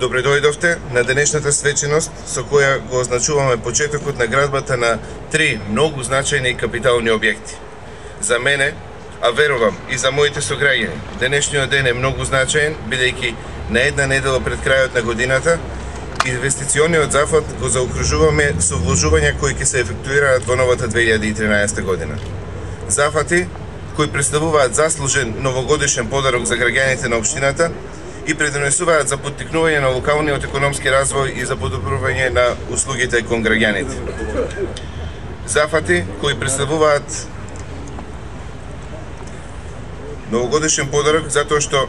Добре дојдовте на денешната свеченост со која го означуваме почетокот на градбата на три многу значајни и капитални објекти. За мене, а верувам и за моите сограѓани, денешниот ден е многу значаен, бидејќи на една недела пред крајот на годината инвестициониот зафат го заокружуваме со вложувања кои ќе се ефектуираат во новата 2013 година. Зафати кои представуваат заслужен новогодишен подарок за граѓаните на општината и предонесуваат за поттикнување на локалниот економски развој и за подобрување на услугите кон граѓаните. Зафати кои представуваат новогодишен подарок затоа што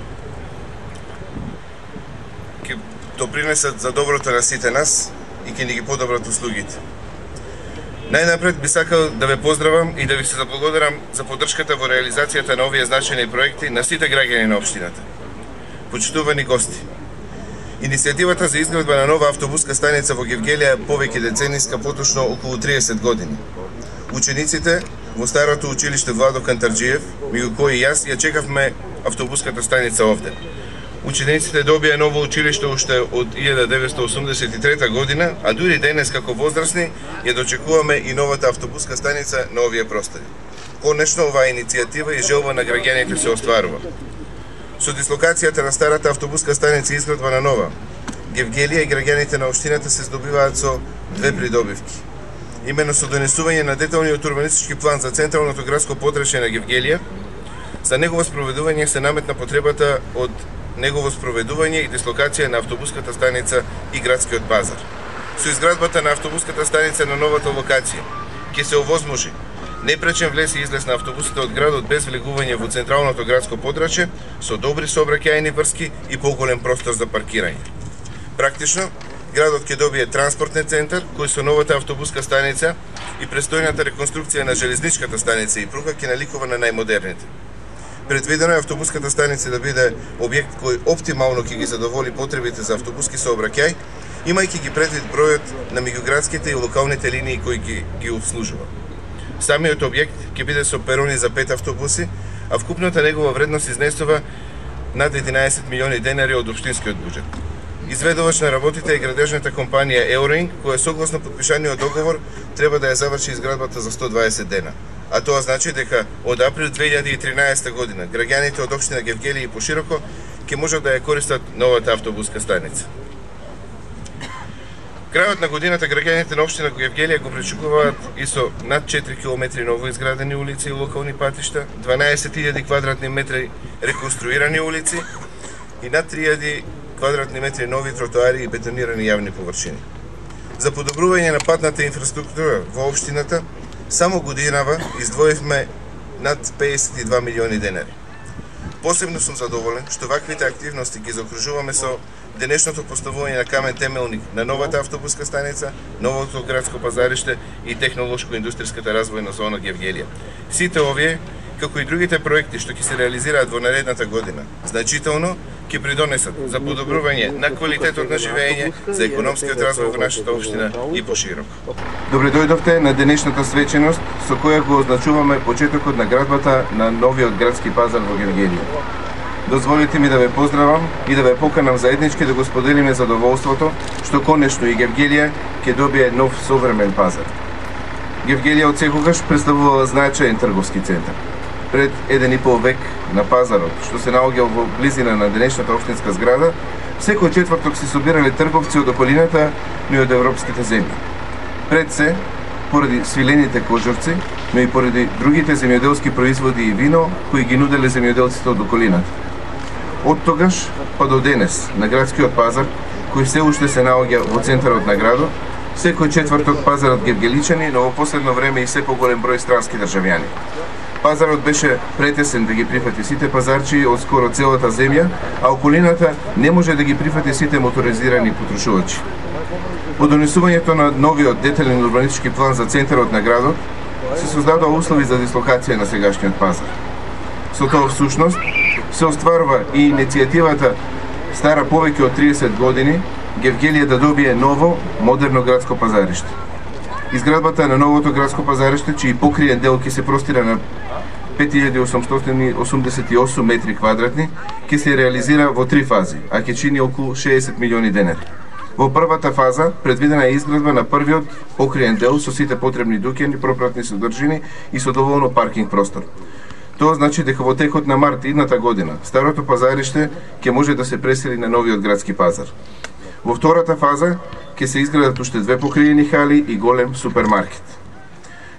ќе допринесат за доброто на сите нас и ќе ни ги подобрат услугите. Најнапред би сакал да ве поздравам и да ви се заблагодарам за поддршката во реализацијата на овие значајни проекти на сите граѓани на општината. Почитувани гости, иницијативата за изградба на нова автобуска станица во Гевгелија е повеќе децениска, поточно околу 30 години. Учениците во старото училиште Владо Кантарџиев, меѓу кои јас, ја чекавме автобуската станица овде. Учениците добија ново училиште уште од 1983 година, а дури денес како возрастни ја дочекуваме и новата автобуска станица на овие простори. Конечно, оваа иницијатива и желба на граѓаните се остварува. Со дислокацијата на старата автобуска станица и изградба на нова, Гевгелија и граѓаните на општината се здобиваат со две придобивки. Имено со донесување на деталниот урбанистички план за централното градско подрачје на Гевгелија, за негово спроведување се наметна потребата од негово спроведување и дислокација на автобуската станица и градскиот пазар. Со изградбата на автобуската станица на новата локација ќе се овозможи непречен влез и излез на автобусите од градот без влегување во централното градско подрачје со добри сообраќајни врски и поголем простор за паркирање. Практично, градот ќе добие транспортен центар кој со новата автобуска станица и престојната реконструкција на железничката станица и пруга ќе наликува на најмодерните. Предвидено е автобуската станица да биде објект кој оптимално ќе ги задоволи потребите за автобуски сообраќај, имајќи ги предвид бројот на меѓуградските и локалните линии кои ги обслужува. Самиот објект ќе биде со перони за 5 автобуси, а вкупната негова вредност изнесува над 11 милиони денари од општинскиот буџет. Изведувач на работите е градежната компанија Еуринг, која согласно подпишаниот договор треба да ја заврши изградбата за 120 дена. А тоа значи дека од април 2013 година граѓаните од општина Гевгелија и пошироко ќе можат да ја користат новата автобуска станица. Крајот на годината граѓаните на општина Гевгелија го пречекуваат и со над 4 км ново изградени улици и локални патишта, 12.000 квадратни метри реконструирани улици и над 3.000 квадратни метри нови тротоари и бетонирани јавни површини. За подобрување на патната инфраструктура во општината, само годинава издвоивме над 52 милиони денари. Посебно сум задоволен што ваквите активности ги заокружуваме со денешното поставување на камен темелник на новата автобуска станица, новото градско пазариште и технолошко-индустријската развојна зона Гевгелија. Сите овие, како и другите проекти што ќе се реализираат во наредната година, значително ќе придонесат за подобрување на квалитетот на живење, за економскиот развој во нашата општина и пошироко. Добре дојдовте на денешната свеченост со која го означуваме почетокот на градбата на новиот градски пазар во Гевгелија. Дозволите ми да ве поздравам и да ве поканам заеднички да го споделиме задоволството што конечно и Гевгелија ќе добие нов современ пазар. Гевгелија од секогаш представувала значаен трговски центар. Пред 1,5 век на пазарот, што се наоѓал во близина на денешната општинска зграда, секој четврток се собирале трговци од околината, но и од европските земји. Пред се, поради свилените кожурци, но и поради другите земјоделски производи и вино кои ги нуделе земјоделците од околината. Од тогаш па до денес на градскиот пазар, кој се уште се наоѓа во центарот на градот, секој четврток пазарот гевгеличани, но во последно време и се поголем број странски државјани. Пазарот беше претесен да ги прифати сите пазарчи од скоро целата земја, а околината не може да ги прифати сите моторизирани потрошувачи. По донесувањето на новиот детален урбанистички план за центарот на градот, се создадоа услови за дислокација на сегашниот пазар. Со тоа всушност се остварува и иницијативата стара повеќе од 30 години Гевгелија да добие ново, модерно градско пазариште. Изградбата на новото градско пазариште, чиј покриен дел ќе се простира на 5888 метри квадратни, ќе се реализира во 3 фази, а ќе чини околу 60 милиони денари. Во првата фаза предвидена е изградба на првиот покриен дел со сите потребни дуќани, пропратни содржини и со доволно паркинг простор. Тоа значи дека во текот на март идната година старото пазариште ќе може да се пресели на новиот градски пазар. Во втората фаза ќе се изградат уште 2 покриени хали и голем супермаркет.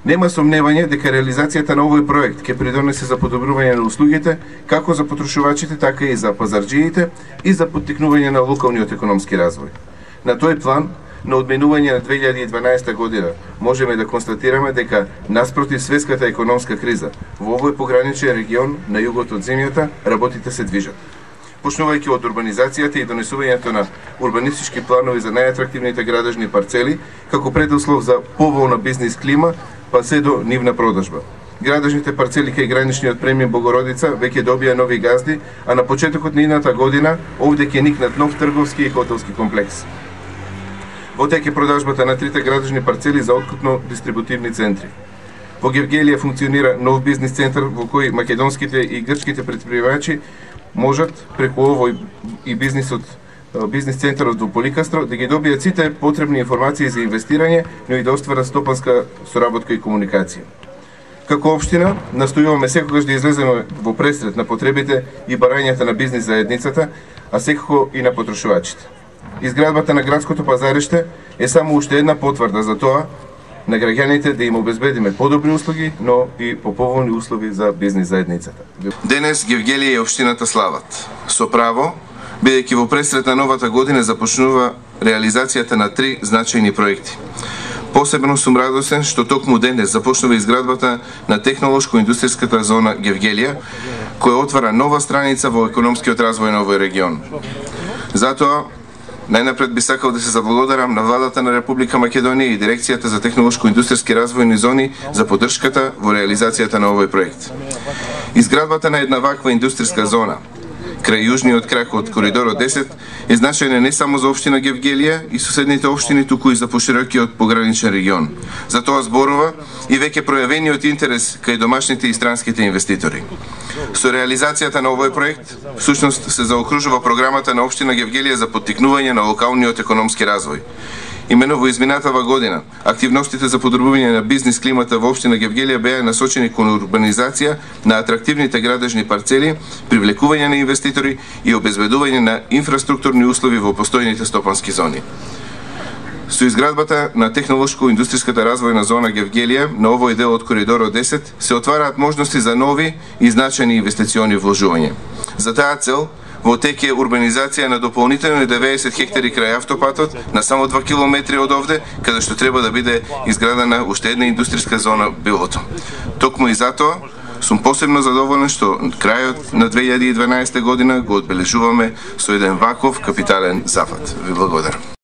Нема сомневање дека реализацијата на овој проект ќе придонесе за подобрување на услугите како за потрошувачите, така и за пазарџиите и за поттикнување на локалниот економски развој. На тој план, на одменување на 2012 година, можеме да констатираме дека наспроти светската економска криза, во овој пограничен регион на југот од земјата, работите се движат. Почнувајќи од урбанизацијата и донесувањето на урбанистички планови за најатрактивните градежни парцели, како предуслов за поволна бизнис клима, па се до нивна продажба. Градежните парцели кај граничниот премиум Богородица веќе добија нови газди, а на почетокот на идната година овде ќе никнат нов трговски и хотелски комплекс. Во тек е продажбата на 3 градежни парцели за откупно-дистрибутивни центри. Во Гевгелија функционира нов бизнис центар во кој македонските и грчките претприемачи можат преку овој и бизнис центарот во Поликастро да ги добијат сите потребни информации за инвестирање, но и да остварат стопанска соработка и комуникација. Како општина, настојуваме секогаш да излеземе во пресред на потребите и барањата на бизнис заедницата, а секако и на потрошувачите. Изградбата на градското пазариште е само уште една потврда за тоа на граѓаните да им обезбедиме подобри услуги, но и поповолни услови за бизнис заедницата. Денес Гевгелија и општината слават. Со право, бидејќи во пресред на новата година започнува реализацијата на 3 значајни проекти. Посебно сум радосен што токму денес започнува изградбата на технолошко-индустријската зона Гевгелија, која отвара нова страница во економскиот развој на овој регион. Затоа, најнапред би сакал да се заблагодарам на владата на Република Македонија и Дирекцијата за технолошко-индустријски развојни зони за поддршката во реализацијата на овој проект. Изградбата на една ваква индустријска зона крај јужниот крак од коридорот 10 е значајна не само за општина Гевгелија и соседните општини, туку и за поширокиот пограничен регион. За тоа зборува и веќе пројавениот интерес кај домашните и странските инвеститори. Со реализацијата на овој проект, всушност се заокружува програмата на општина Гевгелија за поттикнување на локалниот економски развој. Имено во изминатава година, активностите за подобрување на бизнис климата во општина Гевгелија беа насочени кон урбанизација на атрактивните градежни парцели, привлекување на инвеститори и обезбедување на инфраструктурни услови во постојните стопански зони. Со изградбата на технолошко-индустријската развојна зона Гевгелија на овој дел од коридорот 10 се отвараат можности за нови и значајни инвестициони вложувања. За таа цел, во тек е урбанизација на дополнителни 90 хектари крај автопатот на само 2 километри од овде, каде што треба да биде изградена уште една индустријска зона Билото. Токму и затоа сум посебно задоволен што крајот на 2012 година го одбележуваме со еден ваков капитален зафат. Ви благодарам.